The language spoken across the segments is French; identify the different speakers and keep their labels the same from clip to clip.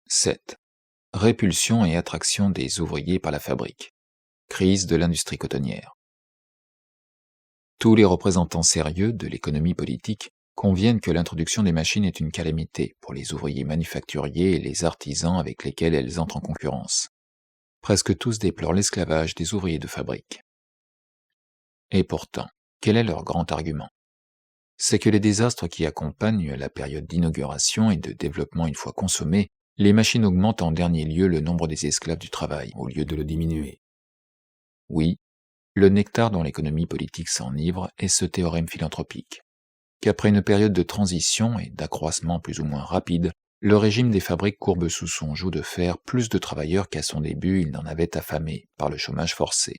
Speaker 1: 7. Répulsion et attraction des ouvriers par la fabrique. Crise de l'industrie cotonnière. Tous les représentants sérieux de l'économie politique conviennent que l'introduction des machines est une calamité pour les ouvriers manufacturiers et les artisans avec lesquels elles entrent en concurrence. Presque tous déplorent l'esclavage des ouvriers de fabrique. Et pourtant, quel est leur grand argument? C'est que les désastres qui accompagnent la période d'inauguration et de développement une fois consommés, les machines augmentent en dernier lieu le nombre des esclaves du travail, au lieu de le diminuer. Oui, le nectar dont l'économie politique s'enivre est ce théorème philanthropique, qu'après une période de transition et d'accroissement plus ou moins rapide, le régime des fabriques courbe sous son joug de fer plus de travailleurs qu'à son début il n'en avait affamé par le chômage forcé.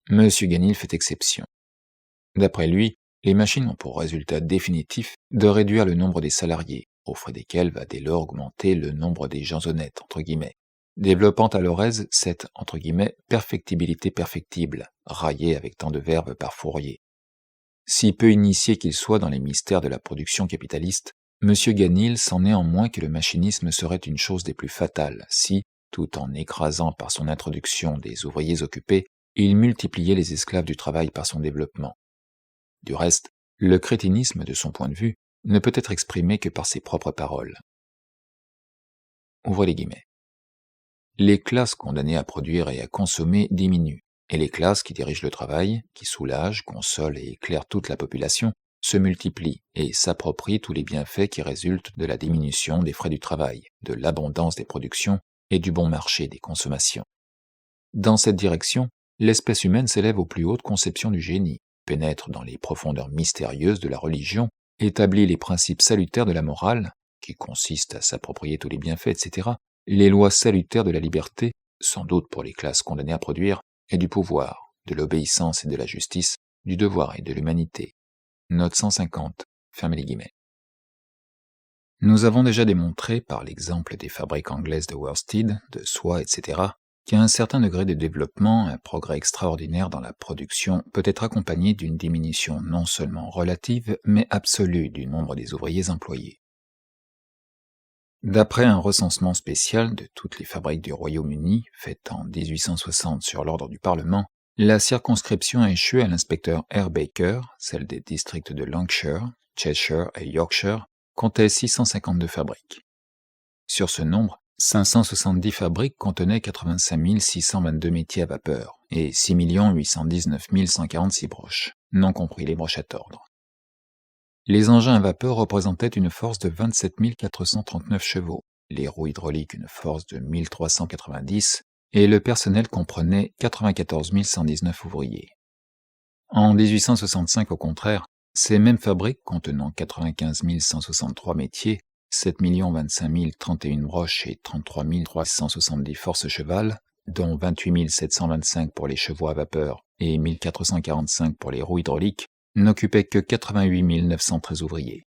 Speaker 1: M. Ganil fait exception. D'après lui, les machines ont pour résultat définitif de réduire le nombre des salariés, aux frais desquels va dès lors augmenter le nombre des gens honnêtes, entre guillemets, développant à leur aise cette, entre guillemets, perfectibilité perfectible, raillée avec tant de verbes par Fourier. Si peu initié qu'il soit dans les mystères de la production capitaliste, M. Ganil sent néanmoins que le machinisme serait une chose des plus fatales si, tout en écrasant par son introduction des ouvriers occupés, il multipliait les esclaves du travail par son développement. Du reste, le crétinisme, de son point de vue, ne peut être exprimé que par ses propres paroles. Ouvrez les guillemets. Les classes condamnées à produire et à consommer diminuent, et les classes qui dirigent le travail, qui soulagent, consolent et éclairent toute la population, se multiplient et s'approprient tous les bienfaits qui résultent de la diminution des frais du travail, de l'abondance des productions et du bon marché des consommations. Dans cette direction, l'espèce humaine s'élève aux plus hautes conceptions du génie, pénètre dans les profondeurs mystérieuses de la religion, établit les principes salutaires de la morale, qui consistent à s'approprier tous les bienfaits, etc., les lois salutaires de la liberté, sans doute pour les classes condamnées à produire, et du pouvoir, de l'obéissance et de la justice, du devoir et de l'humanité. Note 150, fermez les guillemets. Nous avons déjà démontré, par l'exemple des fabriques anglaises de worsted, de soie, etc., qu'à un certain degré de développement, un progrès extraordinaire dans la production peut être accompagné d'une diminution non seulement relative, mais absolue du nombre des ouvriers employés. D'après un recensement spécial de toutes les fabriques du Royaume-Uni, fait en 1860 sur l'ordre du Parlement, la circonscription a échu à l'inspecteur R. Baker, celle des districts de Lancashire, Cheshire et Yorkshire, comptait 652 fabriques. Sur ce nombre, 570 fabriques contenaient 85 622 métiers à vapeur et 6 819 146 broches, non compris les broches à tordre. Les engins à vapeur représentaient une force de 27 439 chevaux, les roues hydrauliques une force de 1390 et le personnel comprenait 94 119 ouvriers. En 1865, au contraire, ces mêmes fabriques contenant 95 163 métiers, 7 025 031 broches et 33 370 forces cheval, dont 28 725 pour les chevaux à vapeur et 1445 pour les roues hydrauliques, n'occupaient que 88 913 ouvriers.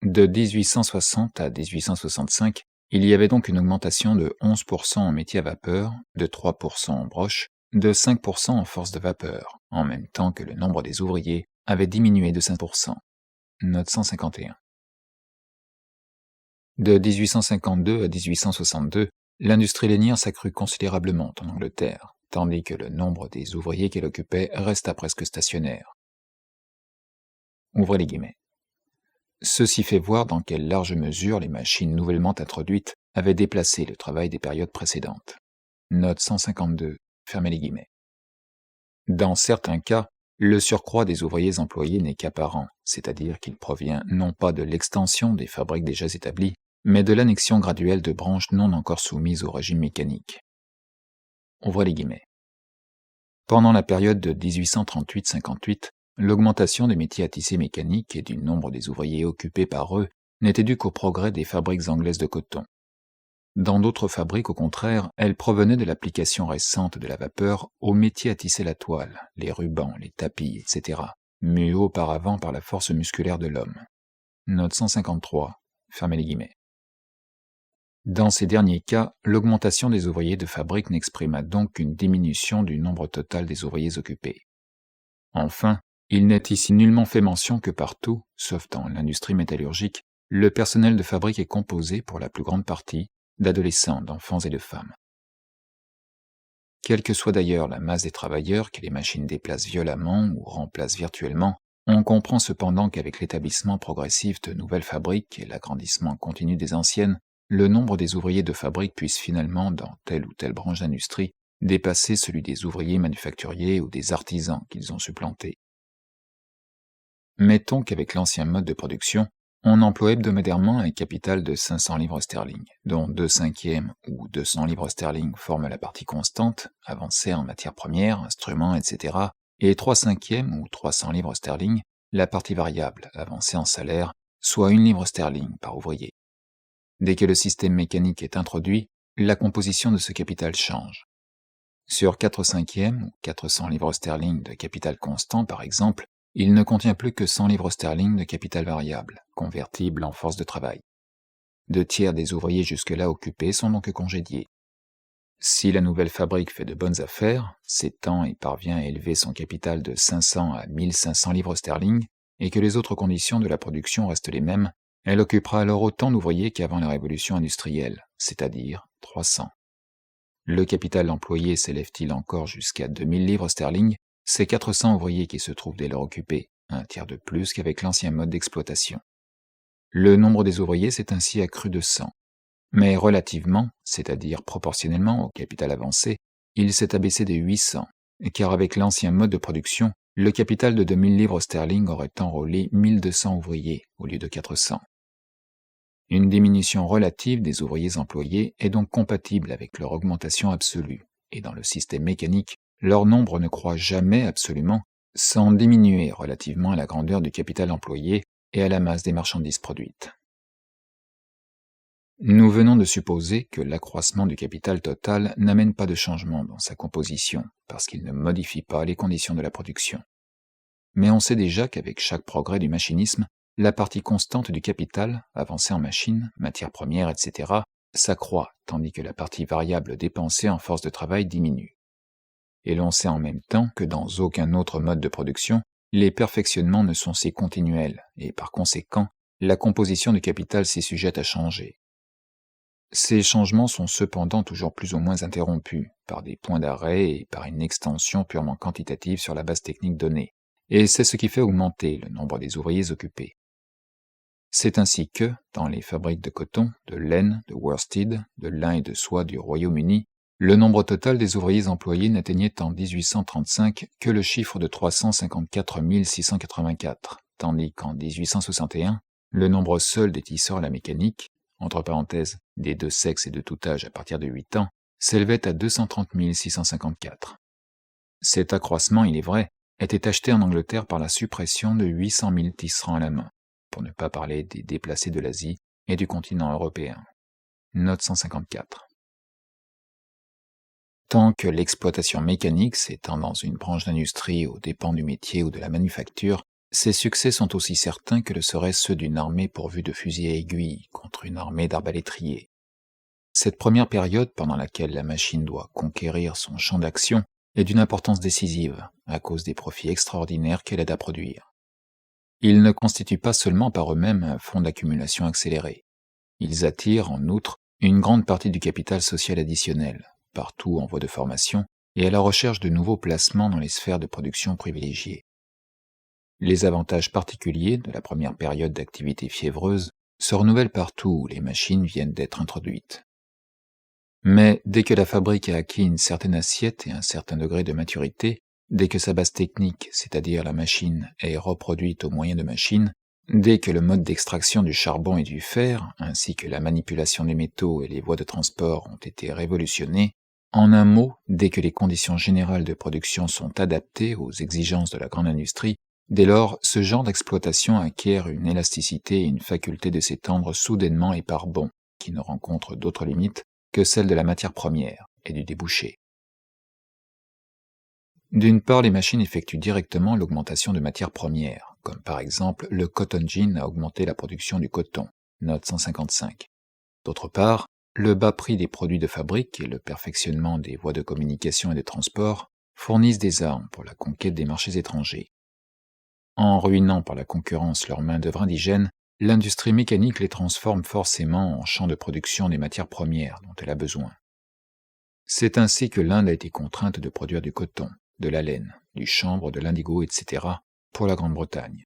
Speaker 1: De 1860 à 1865, il y avait donc une augmentation de 11% en métiers à vapeur, de 3% en broches, de 5% en force de vapeur, en même temps que le nombre des ouvriers avait diminué de 5%. Note 151. De 1852 à 1862, l'industrie lainière s'accrut considérablement en Angleterre, tandis que le nombre des ouvriers qu'elle occupait resta presque stationnaire. Ouvrez les guillemets. Ceci fait voir dans quelle large mesure les machines nouvellement introduites avaient déplacé le travail des périodes précédentes. Note 152, fermez les guillemets. Dans certains cas, le surcroît des ouvriers employés n'est qu'apparent, c'est-à-dire qu'il provient non pas de l'extension des fabriques déjà établies, mais de l'annexion graduelle de branches non encore soumises au régime mécanique. Ouvrez les guillemets. Pendant la période de 1838-58, l'augmentation des métiers à tisser mécanique et du nombre des ouvriers occupés par eux n'était due qu'au progrès des fabriques anglaises de coton. Dans d'autres fabriques, au contraire, elle provenait de l'application récente de la vapeur aux métiers à tisser la toile, les rubans, les tapis, etc., mués auparavant par la force musculaire de l'homme. Note 153, fermez les guillemets. Dans ces derniers cas, l'augmentation des ouvriers de fabrique n'exprima donc qu'une diminution du nombre total des ouvriers occupés. Enfin, il n'est ici nullement fait mention que partout, sauf dans l'industrie métallurgique, le personnel de fabrique est composé, pour la plus grande partie, d'adolescents, d'enfants et de femmes. Quelle que soit d'ailleurs la masse des travailleurs que les machines déplacent violemment ou remplacent virtuellement, on comprend cependant qu'avec l'établissement progressif de nouvelles fabriques et l'agrandissement continu des anciennes, le nombre des ouvriers de fabrique puisse finalement, dans telle ou telle branche d'industrie, dépasser celui des ouvriers manufacturiers ou des artisans qu'ils ont supplantés. Mettons qu'avec l'ancien mode de production, on emploie hebdomadairement un capital de 500 livres sterling, dont 2/5 ou 200 livres sterling forment la partie constante, avancée en matières premières, instruments, etc., et 3/5 ou 300 livres sterling, la partie variable, avancée en salaire, soit 1 livre sterling par ouvrier. Dès que le système mécanique est introduit, la composition de ce capital change. Sur 4/5 ou 400 livres sterling de capital constant, par exemple, il ne contient plus que 100 livres sterling de capital variable, convertible en force de travail. 2/3 des ouvriers jusque-là occupés sont donc congédiés. Si la nouvelle fabrique fait de bonnes affaires, s'étend et parvient à élever son capital de 500 à 1500 livres sterling, et que les autres conditions de la production restent les mêmes, elle occupera alors autant d'ouvriers qu'avant la révolution industrielle, c'est-à-dire 300. Le capital employé s'élève-t-il encore jusqu'à 2000 livres sterling, c'est 400 ouvriers qui se trouvent dès lors occupés, 1/3 de plus qu'avec l'ancien mode d'exploitation. Le nombre des ouvriers s'est ainsi accru de 100. Mais relativement, c'est-à-dire proportionnellement au capital avancé, il s'est abaissé de 800, car avec l'ancien mode de production, le capital de 2000 livres sterling aurait enrôlé 1200 ouvriers au lieu de 400. Une diminution relative des ouvriers employés est donc compatible avec leur augmentation absolue, et dans le système mécanique, leur nombre ne croît jamais absolument sans diminuer relativement à la grandeur du capital employé et à la masse des marchandises produites. Nous venons de supposer que l'accroissement du capital total n'amène pas de changement dans sa composition, parce qu'il ne modifie pas les conditions de la production. Mais on sait déjà qu'avec chaque progrès du machinisme, la partie constante du capital, avancée en machines, matières premières, etc., s'accroît, tandis que la partie variable dépensée en force de travail diminue. Et l'on sait en même temps que dans aucun autre mode de production, les perfectionnements ne sont si continuels, et par conséquent, la composition du capital s'y sujette à changer. Ces changements sont cependant toujours plus ou moins interrompus, par des points d'arrêt et par une extension purement quantitative sur la base technique donnée, et c'est ce qui fait augmenter le nombre des ouvriers occupés. C'est ainsi que, dans les fabriques de coton, de laine, de worsted, de lin et de soie du Royaume-Uni, le nombre total des ouvriers employés n'atteignait en 1835 que le chiffre de 354 684, tandis qu'en 1861, le nombre seul des tisseurs à la mécanique, entre parenthèses, des deux sexes et de tout âge à partir de 8 ans, s'élevait à 230 654. Cet accroissement, il est vrai, était acheté en Angleterre par la suppression de 800 000 tisserands à la main, pour ne pas parler des déplacés de l'Asie et du continent européen. Note 154. Tant que l'exploitation mécanique s'étend dans une branche d'industrie aux dépens du métier ou de la manufacture, ses succès sont aussi certains que le seraient ceux d'une armée pourvue de fusils à aiguille contre une armée d'arbalétriers. Cette première période pendant laquelle la machine doit conquérir son champ d'action est d'une importance décisive, à cause des profits extraordinaires qu'elle aide à produire. Ils ne constituent pas seulement par eux-mêmes un fonds d'accumulation accéléré. Ils attirent, en outre, une grande partie du capital social additionnel, partout en voie de formation, et à la recherche de nouveaux placements dans les sphères de production privilégiées. Les avantages particuliers de la première période d'activité fiévreuse se renouvellent partout où les machines viennent d'être introduites. Mais dès que la fabrique a acquis une certaine assiette et un certain degré de maturité, dès que sa base technique, c'est-à-dire la machine, est reproduite au moyen de machines, dès que le mode d'extraction du charbon et du fer, ainsi que la manipulation des métaux et les voies de transport ont été révolutionnés, en un mot, dès que les conditions générales de production sont adaptées aux exigences de la grande industrie, dès lors, ce genre d'exploitation acquiert une élasticité et une faculté de s'étendre soudainement et par bonds, qui ne rencontrent d'autres limites que celle de la matière première et du débouché. D'une part, les machines effectuent directement l'augmentation de matières premières, comme par exemple le cotton gin a augmenté la production du coton, note 155. D'autre part, le bas prix des produits de fabrique et le perfectionnement des voies de communication et de transport fournissent des armes pour la conquête des marchés étrangers. En ruinant par la concurrence leur main-d'œuvre indigène, l'industrie mécanique les transforme forcément en champs de production des matières premières dont elle a besoin. C'est ainsi que l'Inde a été contrainte de produire du coton, de la laine, du chanvre, de l'indigo, etc. pour la Grande-Bretagne.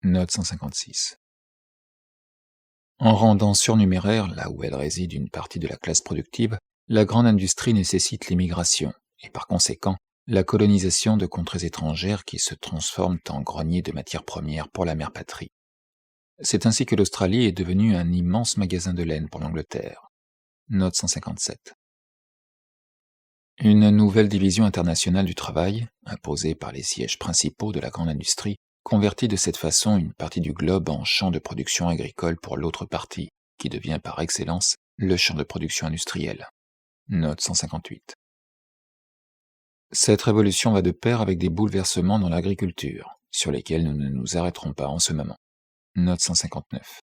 Speaker 1: Note 156. En rendant surnuméraire là où elle réside une partie de la classe productive, la grande industrie nécessite l'immigration, et par conséquent, la colonisation de contrées étrangères qui se transforment en greniers de matières premières pour la mère patrie. C'est ainsi que l'Australie est devenue un immense magasin de laine pour l'Angleterre. Note 157. Une nouvelle division internationale du travail, imposée par les sièges principaux de la grande industrie, convertit de cette façon une partie du globe en champ de production agricole pour l'autre partie, qui devient par excellence le champ de production industriel. Note 158. Cette révolution va de pair avec des bouleversements dans l'agriculture, sur lesquels nous ne nous arrêterons pas en ce moment. Note 159.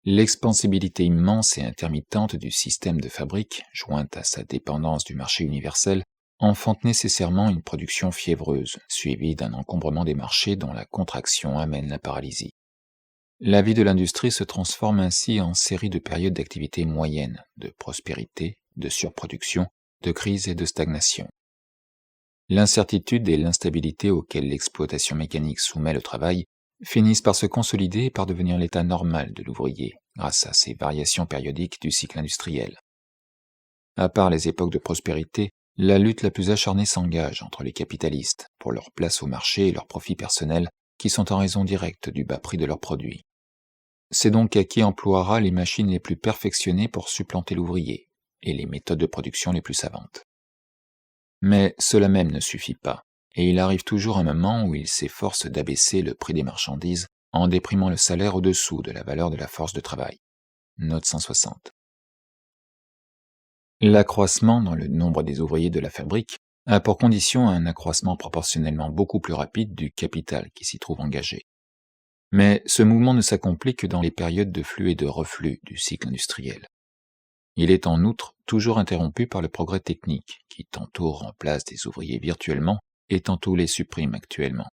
Speaker 1: L'expansibilité immense et intermittente du système de fabrique, jointe à sa dépendance du marché universel, enfante nécessairement une production fiévreuse, suivie d'un encombrement des marchés dont la contraction amène la paralysie. La vie de l'industrie se transforme ainsi en série de périodes d'activité moyenne, de prospérité, de surproduction, de crise et de stagnation. L'incertitude et l'instabilité auxquelles l'exploitation mécanique soumet le travail finissent par se consolider et par devenir l'état normal de l'ouvrier, grâce à ces variations périodiques du cycle industriel. À part les époques de prospérité, la lutte la plus acharnée s'engage entre les capitalistes pour leur place au marché et leurs profits personnels qui sont en raison directe du bas prix de leurs produits. C'est donc à qui emploiera les machines les plus perfectionnées pour supplanter l'ouvrier et les méthodes de production les plus savantes. Mais cela même ne suffit pas, et il arrive toujours un moment où il s'efforce d'abaisser le prix des marchandises en déprimant le salaire au-dessous de la valeur de la force de travail. Note 160. L'accroissement dans le nombre des ouvriers de la fabrique a pour condition un accroissement proportionnellement beaucoup plus rapide du capital qui s'y trouve engagé. Mais ce mouvement ne s'accomplit que dans les périodes de flux et de reflux du cycle industriel. Il est en outre toujours interrompu par le progrès technique, qui tantôt remplace des ouvriers virtuellement et tantôt les supprime actuellement.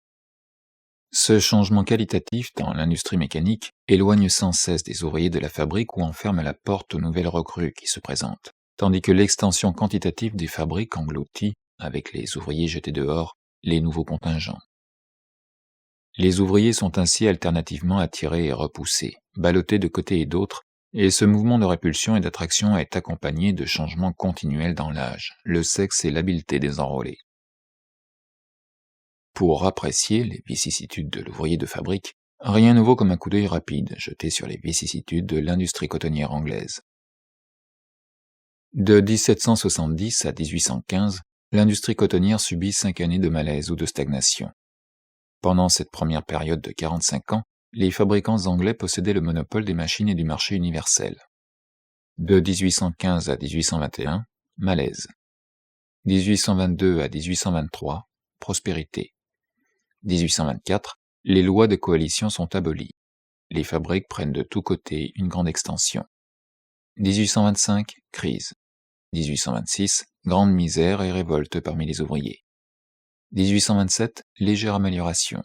Speaker 1: Ce changement qualitatif dans l'industrie mécanique éloigne sans cesse des ouvriers de la fabrique ou enferme la porte aux nouvelles recrues qui se présentent, tandis que l'extension quantitative des fabriques engloutit, avec les ouvriers jetés dehors, les nouveaux contingents. Les ouvriers sont ainsi alternativement attirés et repoussés, ballottés de côté et d'autre, et ce mouvement de répulsion et d'attraction est accompagné de changements continuels dans l'âge, le sexe et l'habileté des enrôlés. Pour apprécier les vicissitudes de l'ouvrier de fabrique, rien ne vaut comme un coup d'œil rapide jeté sur les vicissitudes de l'industrie cotonnière anglaise. De 1770 à 1815, l'industrie cotonnière subit 5 années de malaise ou de stagnation. Pendant cette première période de 45 ans, les fabricants anglais possédaient le monopole des machines et du marché universel. De 1815 à 1821, malaise. 1822 à 1823, prospérité. 1824, les lois de coalition sont abolies. Les fabriques prennent de tous côtés une grande extension. 1825, crise. 1826, grande misère et révolte parmi les ouvriers. 1827, légère amélioration.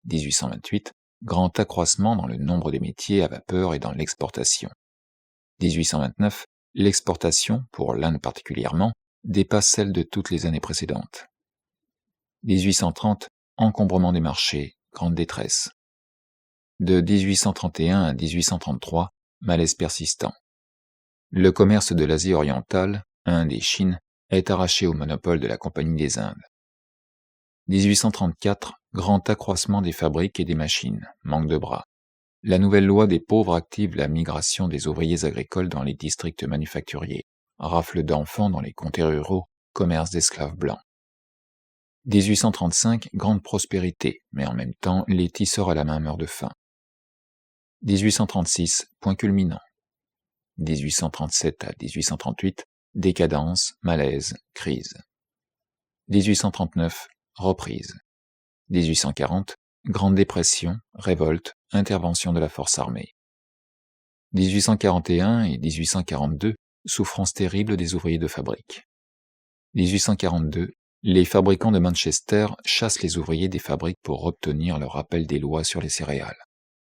Speaker 1: 1828, grand accroissement dans le nombre des métiers à vapeur et dans l'exportation. 1829, l'exportation, pour l'Inde particulièrement, dépasse celle de toutes les années précédentes. 1830, encombrement des marchés, grande détresse. De 1831 à 1833, malaise persistant. Le commerce de l'Asie orientale, Inde et Chine, est arraché au monopole de la Compagnie des Indes. 1834, grand accroissement des fabriques et des machines, manque de bras. La nouvelle loi des pauvres active la migration des ouvriers agricoles dans les districts manufacturiers, rafle d'enfants dans les comtés ruraux, commerce d'esclaves blancs. 1835, grande prospérité, mais en même temps, les tisseurs à la main meurent de faim. 1836, point culminant. 1837 à 1838, décadence, malaise, crise. 1839, reprise. 1840, Grande Dépression, révolte, intervention de la force armée. 1841 et 1842, souffrance terrible des ouvriers de fabrique. 1842, les fabricants de Manchester chassent les ouvriers des fabriques pour obtenir le rappel des lois sur les céréales.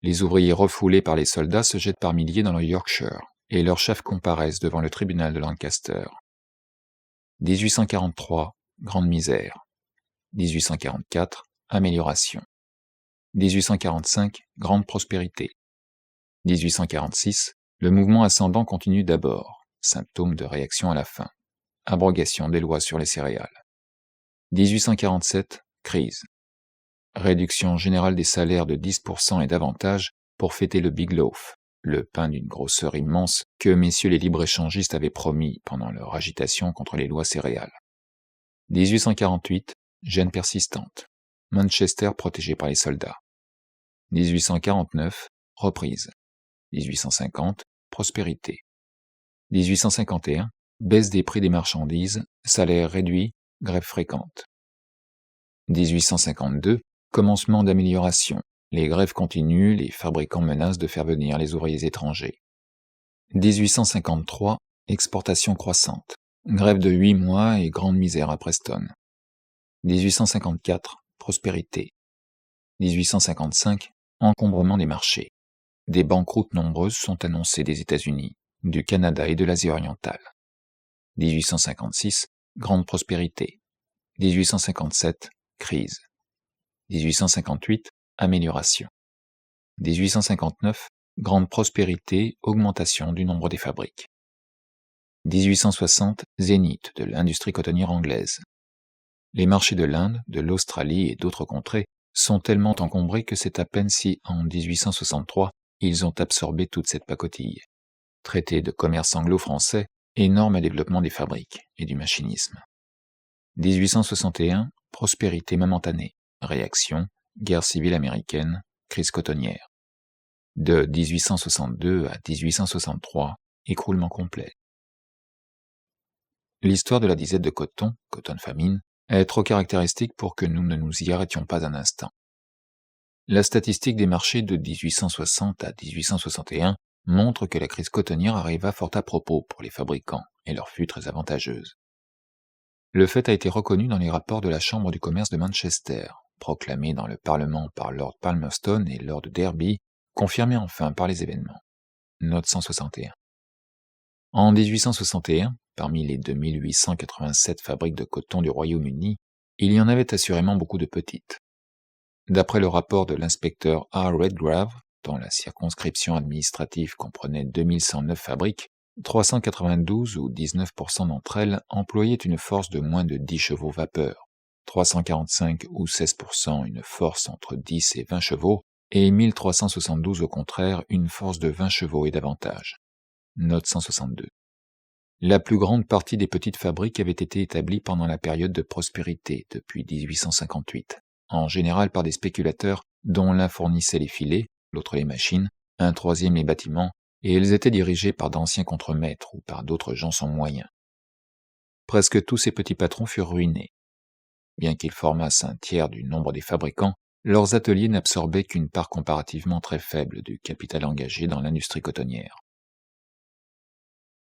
Speaker 1: Les ouvriers refoulés par les soldats se jettent par milliers dans le Yorkshire, et leurs chefs comparaissent devant le tribunal de Lancaster. 1843, grande misère. 1844, amélioration. 1845, grande prospérité. 1846, le mouvement ascendant continue d'abord, symptôme de réaction à la faim. Abrogation des lois sur les céréales. 1847, crise. Réduction générale des salaires de 10% et davantage pour fêter le Big Loaf, le pain d'une grosseur immense que messieurs les libre-échangistes avaient promis pendant leur agitation contre les lois céréales. 1848, gêne persistante. Manchester protégé par les soldats. 1849, reprise. 1850, prospérité. 1851, baisse des prix des marchandises, salaires réduits, grève fréquente. 1852, commencement d'amélioration. Les grèves continuent, les fabricants menacent de faire venir les ouvriers étrangers. 1853, exportation croissante. Grève de 8 mois et grande misère à Preston. 1854, prospérité. 1855, encombrement des marchés. Des banqueroutes nombreuses sont annoncées des États-Unis, du Canada et de l'Asie orientale. 1856, grande prospérité. 1857, crise. 1858, amélioration. 1859, grande prospérité, augmentation du nombre des fabriques. 1860, zénith de l'industrie cotonnière anglaise. Les marchés de l'Inde, de l'Australie et d'autres contrées sont tellement encombrés que c'est à peine si, en 1863, ils ont absorbé toute cette pacotille. Traité de commerce anglo-français, énorme développement des fabriques et du machinisme. 1861, prospérité momentanée, réaction, guerre civile américaine, crise cotonnière. De 1862 à 1863, écroulement complet. L'histoire de la disette de coton, Cotton Famine, est trop caractéristique pour que nous ne nous y arrêtions pas un instant. La statistique des marchés de 1860 à 1861 montre que la crise cotonnière arriva fort à propos pour les fabricants et leur fut très avantageuse. Le fait a été reconnu dans les rapports de la Chambre du commerce de Manchester, proclamés dans le Parlement par Lord Palmerston et Lord Derby, confirmés enfin par les événements. Note 161. En 1861, parmi les 2887 fabriques de coton du Royaume-Uni, il y en avait assurément beaucoup de petites. D'après le rapport de l'inspecteur R. Redgrave, dont la circonscription administrative comprenait 2109 fabriques, 392 ou 19% d'entre elles employaient une force de moins de 10 chevaux vapeur, 345 ou 16% une force entre 10 et 20 chevaux, et 1372 au contraire une force de 20 chevaux et davantage. Note 162. La plus grande partie des petites fabriques avait été établie pendant la période de prospérité, depuis 1858, en général par des spéculateurs dont l'un fournissait les filets, l'autre les machines, un troisième les bâtiments, et elles étaient dirigées par d'anciens contremaîtres ou par d'autres gens sans moyens. Presque tous ces petits patrons furent ruinés. Bien qu'ils formassent un tiers du nombre des fabricants, leurs ateliers n'absorbaient qu'une part comparativement très faible du capital engagé dans l'industrie cotonnière.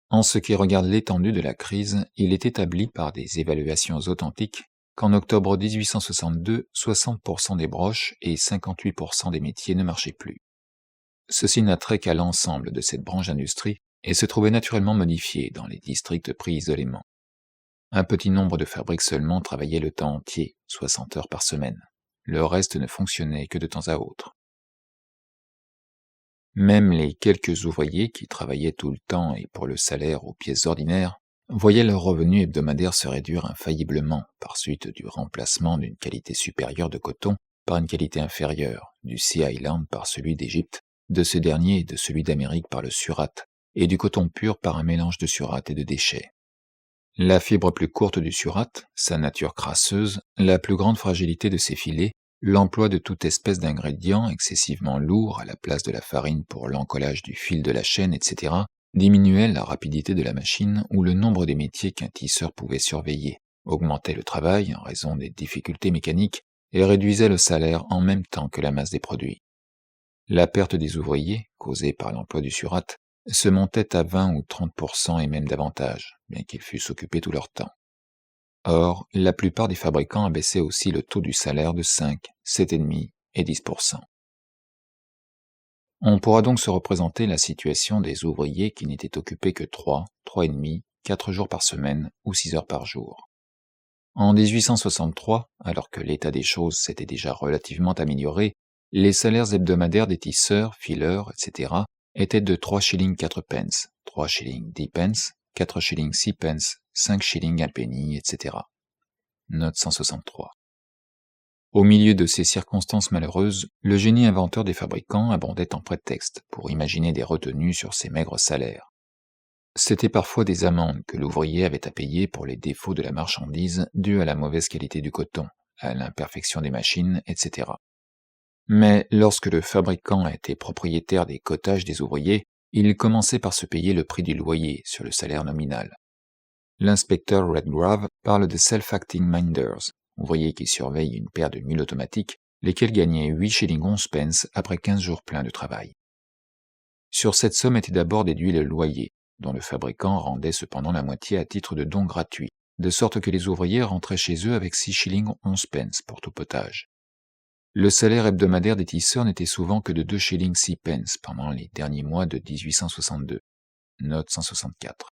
Speaker 1: En ce qui regarde l'étendue de la crise, il est établi par des évaluations authentiques qu'en octobre 1862, 60% des broches et 58% des métiers ne marchaient plus. Ceci n'a trait qu'à l'ensemble de cette branche d'industrie et se trouvait naturellement modifié dans les districts pris isolément. Un petit nombre de fabriques seulement travaillaient le temps entier, 60 heures par semaine. Le reste ne fonctionnait que de temps à autre. Même les quelques ouvriers qui travaillaient tout le temps et pour le salaire aux pièces ordinaires voyaient leurs revenus hebdomadaires se réduire infailliblement par suite du remplacement d'une qualité supérieure de coton par une qualité inférieure, du Sea Island par celui d'Égypte, de ce dernier et de celui d'Amérique par le surat, et du coton pur par un mélange de surat et de déchets. La fibre plus courte du surat, sa nature crasseuse, la plus grande fragilité de ses filets, l'emploi de toute espèce d'ingrédients excessivement lourds à la place de la farine pour l'encollage du fil de la chaîne, etc., diminuait la rapidité de la machine ou le nombre des métiers qu'un tisseur pouvait surveiller, augmentait le travail en raison des difficultés mécaniques et réduisait le salaire en même temps que la masse des produits. La perte des ouvriers, causée par l'emploi du surat, se montait à 20 ou 30% et même davantage, bien qu'ils fussent occupés tout leur temps. Or, la plupart des fabricants abaissaient aussi le taux du salaire de 5, 7,5 et 10%. On pourra donc se représenter la situation des ouvriers qui n'étaient occupés que 3,5, 4 jours par semaine ou 6 heures par jour. En 1863, alors que l'état des choses s'était déjà relativement amélioré, les salaires hebdomadaires des tisseurs, fileurs, etc. étaient de 3 shillings 4 pence, 3 shillings 10 pence, 4 shillings 6 pence, 5 shillings 1 penny, etc. Note 163. Au milieu de ces circonstances malheureuses, le génie inventeur des fabricants abondait en prétextes pour imaginer des retenues sur ces maigres salaires. C'étaient parfois des amendes que l'ouvrier avait à payer pour les défauts de la marchandise dus à la mauvaise qualité du coton, à l'imperfection des machines, etc. Mais lorsque le fabricant était propriétaire des cottages des ouvriers, il commençait par se payer le prix du loyer sur le salaire nominal. L'inspecteur Redgrave parle de self-acting minders, ouvriers qui surveillent une paire de mules automatiques, lesquels gagnaient 8 shillings 11 pence après 15 jours pleins de travail. Sur cette somme était d'abord déduit le loyer, dont le fabricant rendait cependant la moitié à titre de don gratuit, de sorte que les ouvriers rentraient chez eux avec 6 shillings 11 pence pour tout potage. Le salaire hebdomadaire des tisseurs n'était souvent que de 2 shillings 6 pence pendant les derniers mois de 1862. Note 164.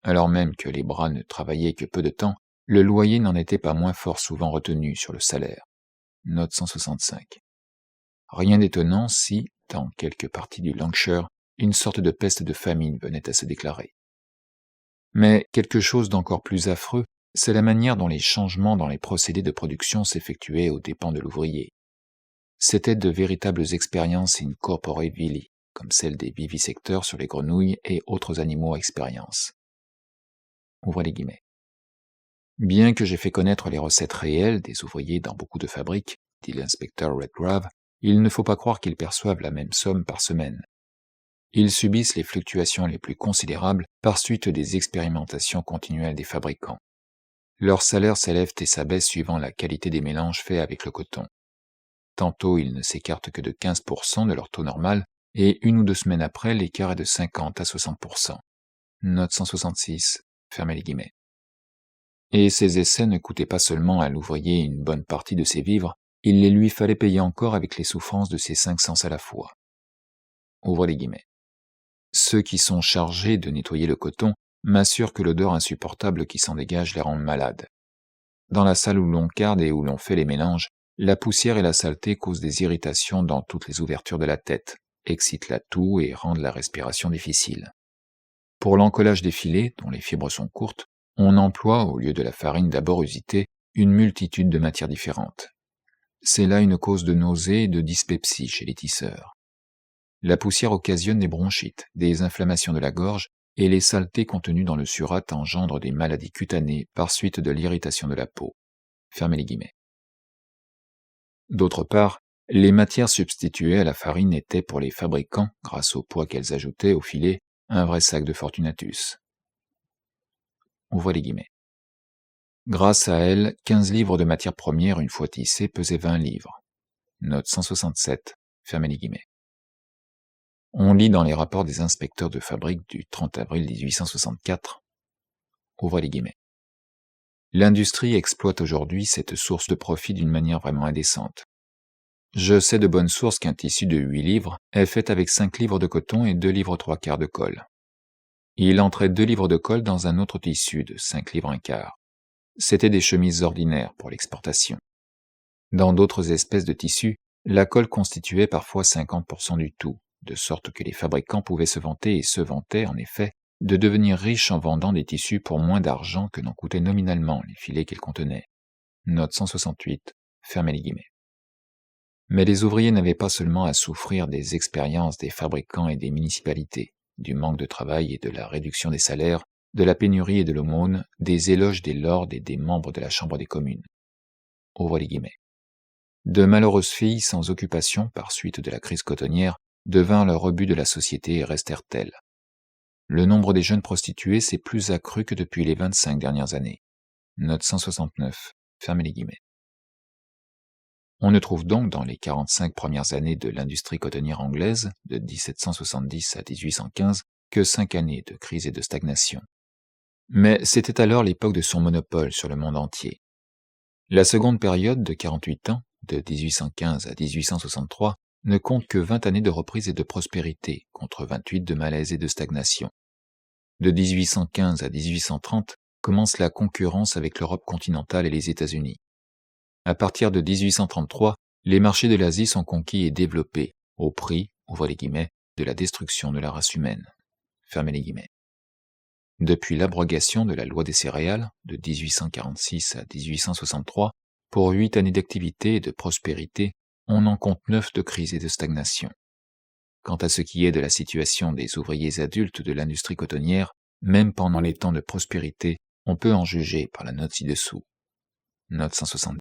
Speaker 1: Alors même que les bras ne travaillaient que peu de temps, le loyer n'en était pas moins fort souvent retenu sur le salaire. Note 165. Rien d'étonnant si, dans quelques parties du Lancashire, une sorte de peste de famine venait à se déclarer. Mais quelque chose d'encore plus affreux, c'est la manière dont les changements dans les procédés de production s'effectuaient aux dépens de l'ouvrier. C'étaient de véritables expériences in corpore vili, comme celles des vivisecteurs sur les grenouilles et autres animaux à expérience. Ouvrez les guillemets. Bien que j'ai fait connaître les recettes réelles des ouvriers dans beaucoup de fabriques, dit l'inspecteur Redgrave, il ne faut pas croire qu'ils perçoivent la même somme par semaine. Ils subissent les fluctuations les plus considérables par suite des expérimentations continuelles des fabricants. Leurs salaires s'élèvent et s'abaissent suivant la qualité des mélanges faits avec le coton. Tantôt ils ne s'écartent que de 15% de leur taux normal, et 1 ou 2 semaines après, l'écart est de 50 à 60%. Note 166, fermez les guillemets. Et ces essais ne coûtaient pas seulement à l'ouvrier une bonne partie de ses vivres, il les lui fallait payer encore avec les souffrances de ses 5 sens à la fois. Ouvrez les guillemets. Ceux qui sont chargés de nettoyer le coton m'assurent que l'odeur insupportable qui s'en dégage les rend malades. Dans la salle où l'on carde et où l'on fait les mélanges, la poussière et la saleté causent des irritations dans toutes les ouvertures de la tête, excitent la toux et rendent la respiration difficile. Pour l'encollage des filets, dont les fibres sont courtes, on emploie, au lieu de la farine d'abord usitée, une multitude de matières différentes. C'est là une cause de nausée et de dyspepsie chez les tisseurs. La poussière occasionne des bronchites, des inflammations de la gorge, et les saletés contenues dans le surat engendrent des maladies cutanées par suite de l'irritation de la peau. Fermez les guillemets. D'autre part, les matières substituées à la farine étaient pour les fabricants, grâce au poids qu'elles ajoutaient au filet, un vrai sac de Fortunatus. Ouvrez les guillemets. Grâce à elles, 15 livres de matières premières une fois tissées pesaient 20 livres. Note 167, fermez les guillemets. On lit dans les rapports des inspecteurs de fabrique du 30 avril 1864, ouvrez les guillemets. L'industrie exploite aujourd'hui cette source de profit d'une manière vraiment indécente. Je sais de bonne source qu'un tissu de 8 livres est fait avec 5 livres de coton et 2 livres 3/4 de colle. Il entrait 2 livres de colle dans un autre tissu de 5 livres 1/4. C'étaient des chemises ordinaires pour l'exportation. Dans d'autres espèces de tissus, la colle constituait parfois 50% du tout, de sorte que les fabricants pouvaient se vanter et se vantaient, en effet, de devenir riches en vendant des tissus pour moins d'argent que n'en coûtaient nominalement les filets qu'ils contenaient. Note 168, fermez les guillemets. Mais les ouvriers n'avaient pas seulement à souffrir des expériences des fabricants et des municipalités, du manque de travail et de la réduction des salaires, de la pénurie et de l'aumône, des éloges des lords et des membres de la Chambre des communes. Ouvrez les guillemets. De malheureuses filles sans occupation par suite de la crise cotonnière devinrent le rebut de la société et restèrent telles. Le nombre des jeunes prostituées s'est plus accru que depuis les 25 dernières années. Note 169, fermez les guillemets. On ne trouve donc dans les 45 premières années de l'industrie cotonnière anglaise, de 1770 à 1815, que 5 années de crise et de stagnation. Mais c'était alors l'époque de son monopole sur le monde entier. La seconde période de 48 ans, de 1815 à 1863, ne compte que 20 années de reprise et de prospérité, contre 28 de malaise et de stagnation. De 1815 à 1830 commence la concurrence avec l'Europe continentale et les États-Unis. À partir de 1833, les marchés de l'Asie sont conquis et développés, au prix, ouvrez les guillemets, de la destruction de la race humaine. Fermez les guillemets. Depuis l'abrogation de la loi des céréales, de 1846 à 1863, pour 8 années d'activité et de prospérité, on en compte 9 de crise et de stagnation. Quant à ce qui est de la situation des ouvriers adultes de l'industrie cotonnière, même pendant les temps de prospérité, on peut en juger par la note ci-dessous. Note 170.